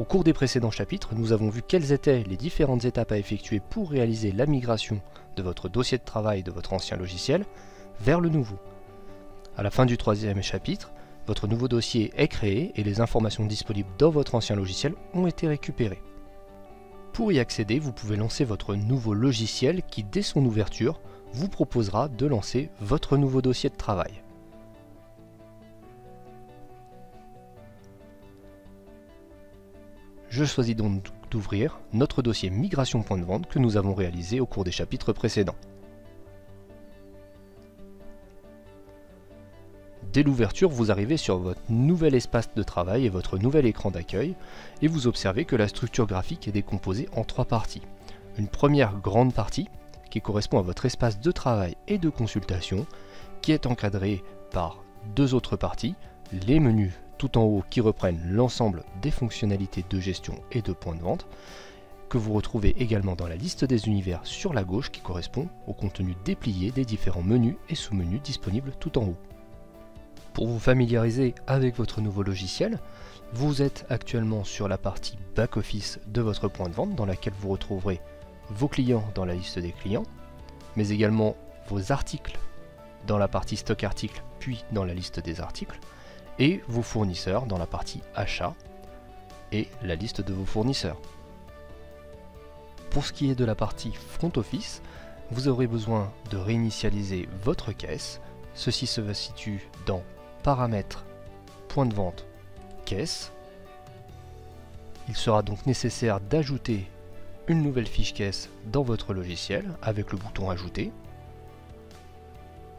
Au cours des précédents chapitres, nous avons vu quelles étaient les différentes étapes à effectuer pour réaliser la migration de votre dossier de travail de votre ancien logiciel vers le nouveau. À la fin du troisième chapitre, votre nouveau dossier est créé et les informations disponibles dans votre ancien logiciel ont été récupérées. Pour y accéder, vous pouvez lancer votre nouveau logiciel qui, dès son ouverture, vous proposera de lancer votre nouveau dossier de travail. Je choisis donc d'ouvrir notre dossier migration point de vente que nous avons réalisé au cours des chapitres précédents. Dès l'ouverture, vous arrivez sur votre nouvel espace de travail et votre nouvel écran d'accueil et vous observez que la structure graphique est décomposée en trois parties. Une première grande partie qui correspond à votre espace de travail et de consultation qui est encadrée par deux autres parties, les menus tout en haut qui reprennent l'ensemble des fonctionnalités de gestion et de points de vente que vous retrouvez également dans la liste des univers sur la gauche qui correspond au contenu déplié des différents menus et sous-menus disponibles tout en haut. Pour vous familiariser avec votre nouveau logiciel, vous êtes actuellement sur la partie back-office de votre point de vente dans laquelle vous retrouverez vos clients dans la liste des clients, mais également vos articles dans la partie stock articles puis dans la liste des articles, et vos fournisseurs dans la partie achat et la liste de vos fournisseurs. Pour ce qui est de la partie front office, vous aurez besoin de réinitialiser votre caisse. Ceci se situe dans Paramètres, point de vente, caisse. Il sera donc nécessaire d'ajouter une nouvelle fiche caisse dans votre logiciel avec le bouton Ajouter.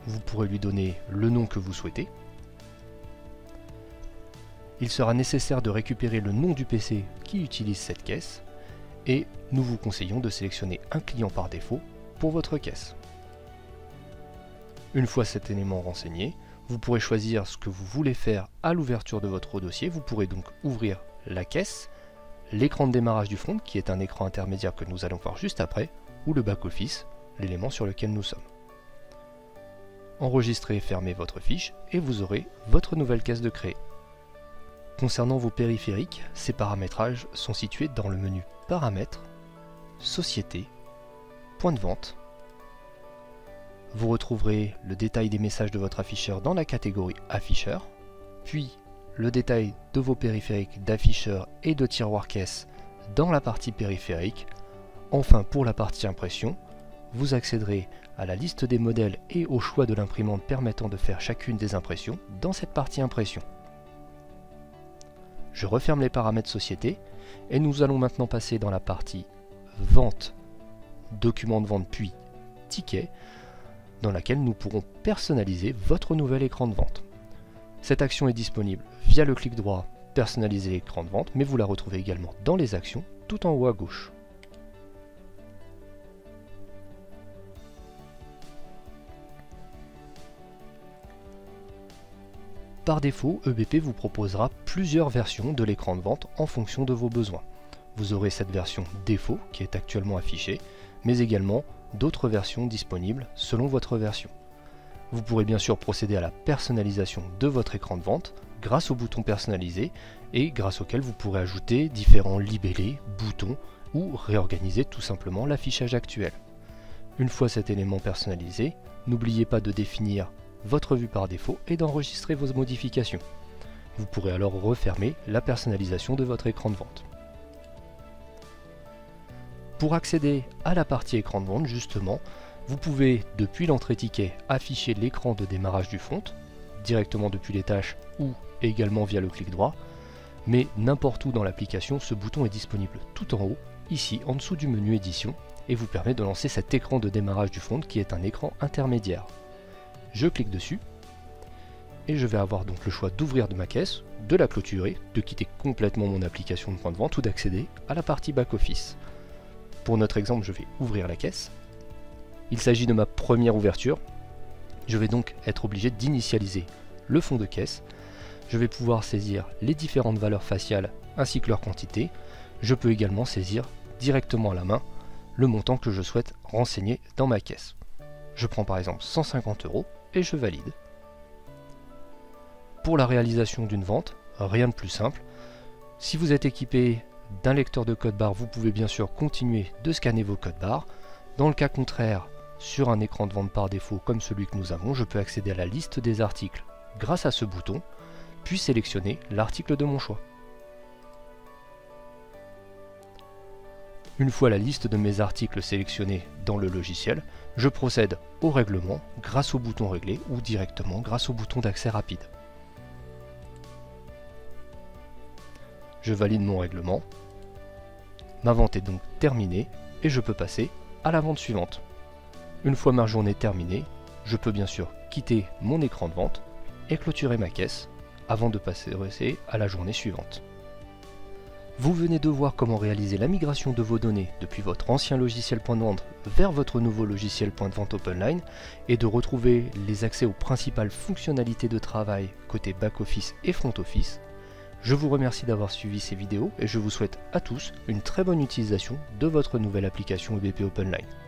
Vous pourrez lui donner le nom que vous souhaitez. Il sera nécessaire de récupérer le nom du PC qui utilise cette caisse et nous vous conseillons de sélectionner un client par défaut pour votre caisse. Une fois cet élément renseigné, vous pourrez choisir ce que vous voulez faire à l'ouverture de votre dossier. Vous pourrez donc ouvrir la caisse, l'écran de démarrage du front qui est un écran intermédiaire que nous allons voir juste après, ou le back-office, l'élément sur lequel nous sommes. Enregistrez et fermez votre fiche et vous aurez votre nouvelle caisse de créer. Concernant vos périphériques, ces paramétrages sont situés dans le menu Paramètres, Société, Point de vente. Vous retrouverez le détail des messages de votre afficheur dans la catégorie Afficheur, puis le détail de vos périphériques d'afficheur et de tiroir caisse dans la partie périphérique. Enfin, pour la partie impression, vous accéderez à la liste des modèles et au choix de l'imprimante permettant de faire chacune des impressions dans cette partie impression. Je referme les paramètres société et nous allons maintenant passer dans la partie vente, document de vente puis ticket, dans laquelle nous pourrons personnaliser votre nouvel écran de vente. Cette action est disponible via le clic droit personnaliser l'écran de vente, mais vous la retrouvez également dans les actions tout en haut à gauche. Par défaut, EBP vous proposera plusieurs versions de l'écran de vente en fonction de vos besoins. Vous aurez cette version défaut qui est actuellement affichée, mais également d'autres versions disponibles selon votre version. Vous pourrez bien sûr procéder à la personnalisation de votre écran de vente grâce au bouton personnalisé et grâce auquel vous pourrez ajouter différents libellés, boutons ou réorganiser tout simplement l'affichage actuel. Une fois cet élément personnalisé, n'oubliez pas de définir votre vue par défaut et d'enregistrer vos modifications. Vous pourrez alors refermer la personnalisation de votre écran de vente. Pour accéder à la partie écran de vente, justement, vous pouvez, depuis l'entrée ticket, afficher l'écran de démarrage du front, directement depuis les tâches ou également via le clic droit, mais n'importe où dans l'application, ce bouton est disponible tout en haut, ici en dessous du menu édition, et vous permet de lancer cet écran de démarrage du front qui est un écran intermédiaire. Je clique dessus, et je vais avoir donc le choix d'ouvrir de ma caisse, de la clôturer, de quitter complètement mon application de point de vente ou d'accéder à la partie back-office. Pour notre exemple, je vais ouvrir la caisse. Il s'agit de ma première ouverture. Je vais donc être obligé d'initialiser le fond de caisse. Je vais pouvoir saisir les différentes valeurs faciales ainsi que leur quantité. Je peux également saisir directement à la main le montant que je souhaite renseigner dans ma caisse. Je prends par exemple 150 € et je valide. Pour la réalisation d'une vente, rien de plus simple. Si vous êtes équipé d'un lecteur de code barre, vous pouvez bien sûr continuer de scanner vos codes barres. Dans le cas contraire, sur un écran de vente par défaut comme celui que nous avons, je peux accéder à la liste des articles grâce à ce bouton, puis sélectionner l'article de mon choix. Une fois la liste de mes articles sélectionnés dans le logiciel, je procède au règlement grâce au bouton régler ou directement grâce au bouton d'accès rapide. Je valide mon règlement. Ma vente est donc terminée et je peux passer à la vente suivante. Une fois ma journée terminée, je peux bien sûr quitter mon écran de vente et clôturer ma caisse avant de passer à la journée suivante. Vous venez de voir comment réaliser la migration de vos données depuis votre ancien logiciel point de vente vers votre nouveau logiciel point de vente OpenLine et de retrouver les accès aux principales fonctionnalités de travail côté back-office et front-office. Je vous remercie d'avoir suivi ces vidéos et je vous souhaite à tous une très bonne utilisation de votre nouvelle application EBP OpenLine.